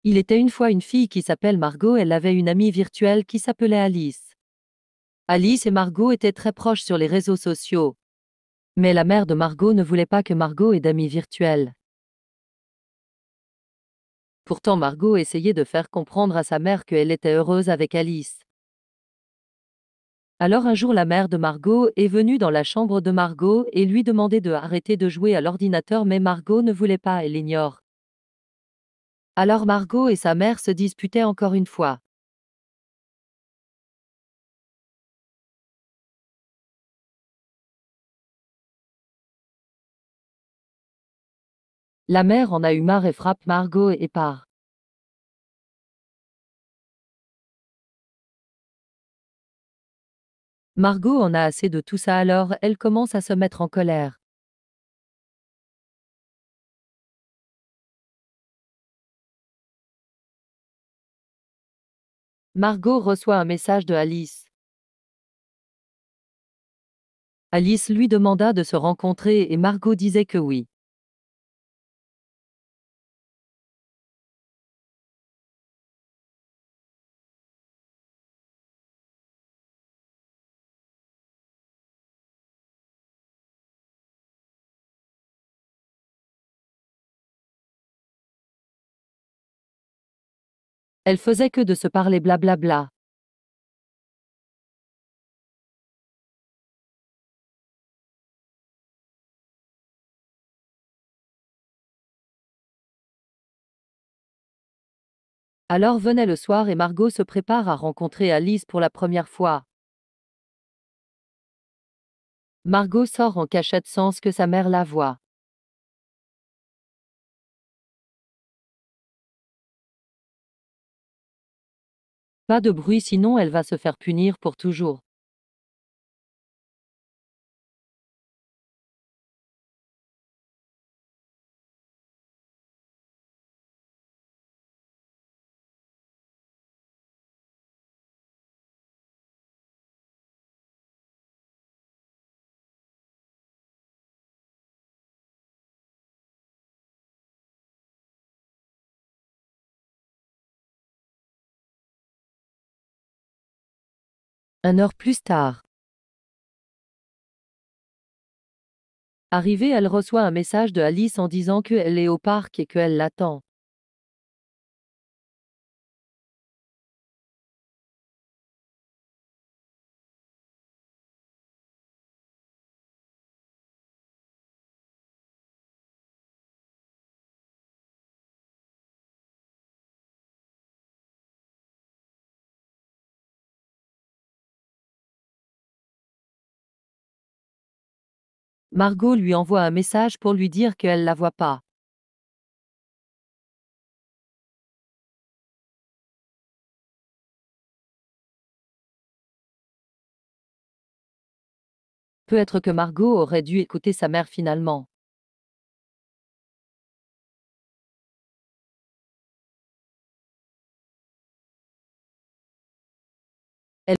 Il était une fois une fille qui s'appelle Margot, elle avait une amie virtuelle qui s'appelait Alice. Alice et Margot étaient très proches sur les réseaux sociaux. Mais la mère de Margot ne voulait pas que Margot ait d'amis virtuels. Pourtant Margot essayait de faire comprendre à sa mère qu'elle était heureuse avec Alice. Alors un jour la mère de Margot est venue dans la chambre de Margot et lui demandait de arrêter de jouer à l'ordinateur, mais Margot ne voulait pas, elle l'ignore. Alors Margot et sa mère se disputaient encore une fois. La mère en a eu marre et frappe Margot et part. Margot en a assez de tout ça, alors elle commence à se mettre en colère. Margot reçoit un message de Alice. Alice lui demanda de se rencontrer et Margot disait que oui. Elle faisait que de se parler blablabla. Alors venait le soir et Margot se prépare à rencontrer Alice pour la première fois. Margot sort en cachette sans que sa mère la voie. Pas de bruit sinon elle va se faire punir pour toujours. Une heure plus tard. Arrivée, elle reçoit un message de Alice en disant qu'elle est au parc et qu'elle l'attend. Margot lui envoie un message pour lui dire qu'elle la voit pas. Peut-être que Margot aurait dû écouter sa mère finalement.